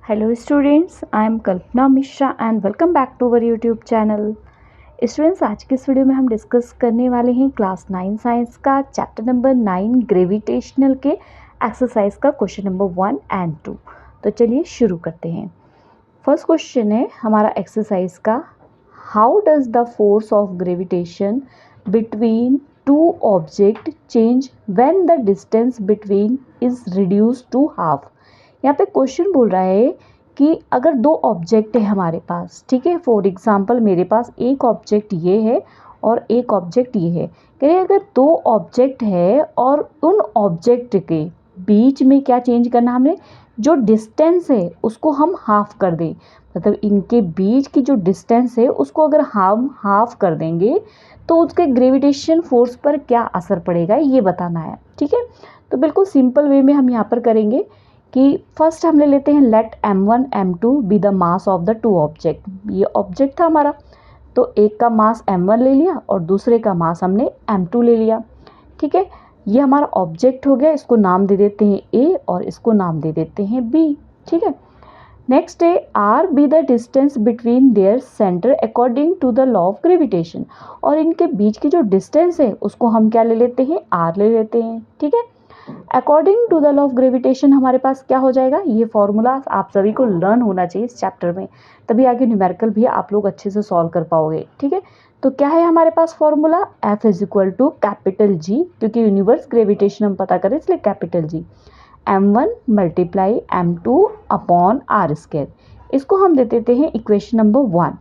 Hello students, I am Kalpana Mishra and welcome back to our YouTube channel. Students, आज के इस video में हम डिस्कस करने वाले हैं क्लास 9 साइंस का चैप्टर नंबर 9 ग्रेविटेशनल के एक्सरसाइज का क्वेश्चन नंबर 1 एंड 2। तो चलिए शुरू करते हैं। फर्स्ट क्वेश्चन है हमारा एक्सरसाइज का, how does the force of gravitation between two object change when the distance between is reduce to half. यहाँ पे क्वेश्चन बोल रहा है कि अगर दो ऑब्जेक्ट है हमारे पास, ठीक है, फॉर एग्जांपल मेरे पास एक ऑब्जेक्ट ये है और एक ऑब्जेक्ट ये है। कह रहे अगर दो ऑब्जेक्ट है और उन ऑब्जेक्ट के बीच में क्या चेंज करना, हमें जो डिस्टेंस है उसको हम हाफ कर दें, मतलब इनके बीच की जो डिस्टेंस है उसको अगर हम हाफ कर देंगे तो उसके ग्रेविटेशन फोर्स पर क्या असर पड़ेगा ये बताना है। ठीक है, तो बिल्कुल सिंपल वे में हम यहाँ पर करेंगे कि फर्स्ट हम ले लेते हैं let m1 m2 be the mass of the two object. ये ऑब्जेक्ट था हमारा, तो एक का मास m1 ले लिया और दूसरे का मास हमने m2 ले लिया। ठीक है, ये हमारा ऑब्जेक्ट हो गया, इसको नाम दे देते हैं a और इसको नाम दे देते हैं b। ठीक है, नेक्स्ट है r be the distance between their centre according to the law of gravitation, और इनके बीच की जो डिस्टेंस है उसको हम क्या ले लेते हैं, r ले लेते हैं। ठीक है, according to the law of gravitation हमारे पास क्या हो जाएगा, ये फॉर्मूला आप सभी को लर्न होना चाहिए इस चैप्टर में, तभी आगे न्यूमेरिकल भी आप लोग अच्छे से सॉल्व कर पाओगे। ठीक है, तो क्या है हमारे पास formula, F is equal to capital G, क्योंकि यूनिवर्स ग्रेविटेशन हम पता करें इसलिए capital G, m1 multiply m2 upon r square. इसको हम दे देते हैं इक्वेशन नंबर 1।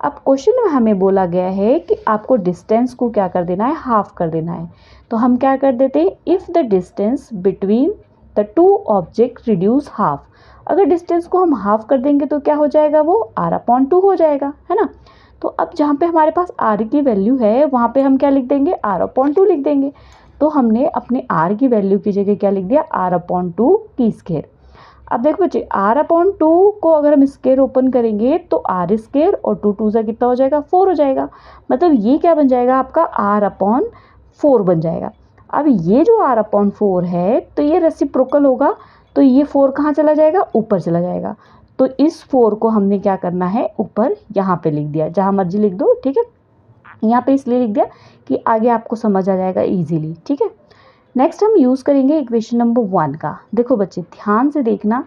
अब क्वेश्चन में हमें बोला गया है कि आपको डिस्टेंस को क्या कर देना है, हाफ कर देना है। तो हम क्या कर देते हैं, if the distance between the two object reduce half. अगर डिस्टेंस को हम हाफ कर देंगे तो क्या हो जाएगा, वो r/2 हो जाएगा, है ना। तो अब जहाँ पे हमारे पास r की वैल्यू है वहाँ पे हम क्या लिख देंगे, r/2 लिख देंगे। तो हमने अपने r की वैल्यू की जगह क्या लिख दिया, r/2 की स्क्वायर। अब देखो बच्चे, r/2 को अगर हम स्क्वायर ओपन करेंगे तो r स्क्वायर और 2 2 सा कितना हो जाएगा, 4 हो जाएगा। मतलब ये क्या बन जाएगा आपका, r/4 बन जाएगा। अब ये जो r/4 है तो ये रेसिप्रोकल होगा, तो ये 4 कहाँ चला जाएगा, ऊपर चला जाएगा। तो इस 4 को हमने क्या करना है, ऊपर यहाँ पे लिख दिया, जहाँ मर्जी लिख दो। ठीक है, यहाँ पे इसलिए लिख दिया कि आगे आपको समझ आ जाएगा इजीली। ठीक है, नेक्स्ट हम यूज़ करेंगे इक्वेशन नंबर 1 का। देखो बच्चे ध्यान से देखना,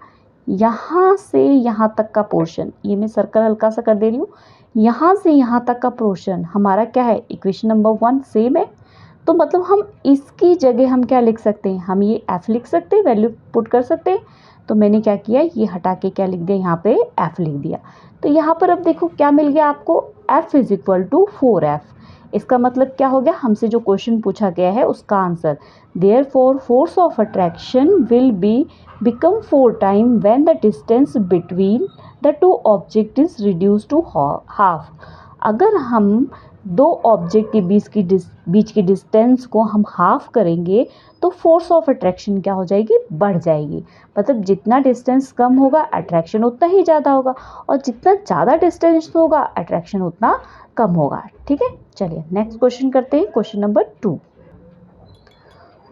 यहाँ से यहाँ तक का पोर्शन, ये मैं सर्कल हल्का सा कर दे रही हूँ, यहाँ से यहाँ तक का पोर्शन हमारा क्या है, इक्वेशन नंबर 1 सेम है। तो मतलब हम इसकी जगह हम क्या लिख सकते हैं, हम ये f लिख सकते हैं, वैल्यू पुट कर सकते हैं। तो मैंने क्या किया, ये हटा के क्या लिख दिया, यहाँ पे f लिख दिया। तो यहाँ पर अब देखो क्या मिल गया आपको, f is equal to 4f। इसका मतलब क्या हो गया, हमसे जो क्वेश्चन पूछा गया है उसका answer, therefore force of attraction will be become 4 time when the distance between the two object is reduce to half. अगर हम दो ऑब्जेक्ट के बीच की डिस्टेंस को हम हाफ करेंगे तो फोर्स ऑफ अट्रैक्शन क्या हो जाएगी, बढ़ जाएगी। मतलब जितना डिस्टेंस कम होगा अट्रैक्शन उतना ही ज़्यादा होगा, और जितना ज़्यादा डिस्टेंस होगा अट्रैक्शन उतना कम होगा। ठीक है, चलिए नेक्स्ट क्वेश्चन करते हैं, क्वेश्चन नंबर 2।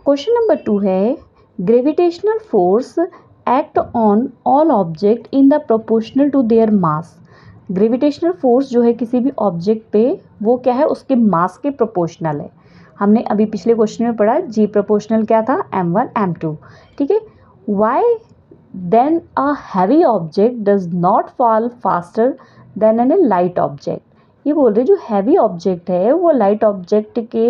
क्वेश्चन नंबर 2 है, gravitational force act on all object in the proportional to their mass. Gravitational force जो है किसी भी ऑब्जेक्ट पे, वो क्या है, उसके मास के प्रोपोर्शनल है। हमने अभी पिछले क्वेश्चन में पढ़ा जी प्रोपोर्शनल क्या था, m1 m2। ठीक है, why then a heavy object does not fall faster than an a light object. ये बोल रहे जो हैवी ऑब्जेक्ट है वो लाइट ऑब्जेक्ट के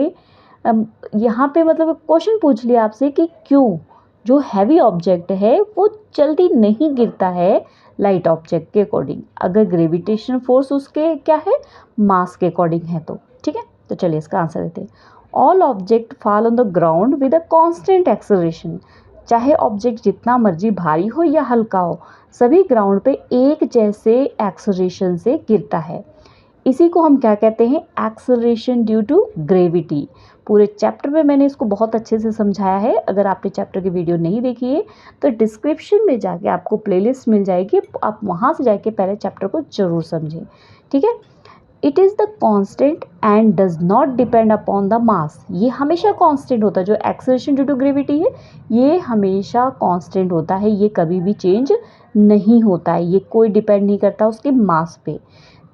यहाँ पे मतलब क्वेश्चन पूछ लिया आपसे कि क्यों जो हैवी ऑब्जेक्ट है वो जल्दी नहीं गिरता है लाइट ऑब्जेक्ट के अकॉर्डिंग, अगर ग्रेविटेशन फोर्स उसके क्या है, मास के अकॉर्डिंग है तो। ठीक है, तो चलिए इसका आंसर देते हैं, all object fall on the ground with a constant acceleration. चाहे ऑब्जेक्ट जितना मर्जी भारी हो या हल्का हो, सभी ग्राउंड पे एक जैसे एक्सेलरेशन से गिरता है। इसी को हम क्या कहते हैं, एक्सेलरेशन ड्यू टू ग्रेविटी। पूरे चैप्टर में मैंने इसको बहुत अच्छे से समझाया है, अगर आपने चैप्टर की वीडियो नहीं देखी है तो डिस्क्रिप्शन में जाके आपको प्लेलिस्ट मिल जाएगी, आप वहाँ से जाके पहले चैप्टर को जरूर समझें। ठीक है, it is the constant and does not depend upon the mass. ये हमेशा कांस्टेंट होता है, जो एक्सेलरेशन ड्यू टू ग्रेविटी है ये हमेशा कांस्टेंट होता है, ये कभी भी चेंज नहीं होता है, ये कोई डिपेंड नहीं करता उसके मास पे।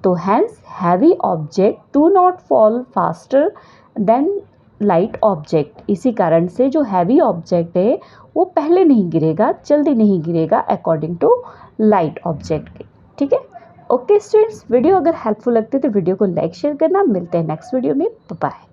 तो hence heavy object do not fall faster than light object. इसी कारण से जो हैवी ऑब्जेक्ट है वो पहले नहीं गिरेगा, जल्दी नहीं गिरेगा अकॉर्डिंग टू लाइट ऑब्जेक्ट के। ठीक है, ओके स्टूडेंट्स, वीडियो अगर हेल्पफुल लगती है तो वीडियो को लाइक शेयर करना। मिलते हैं नेक्स्ट वीडियो में, बाय।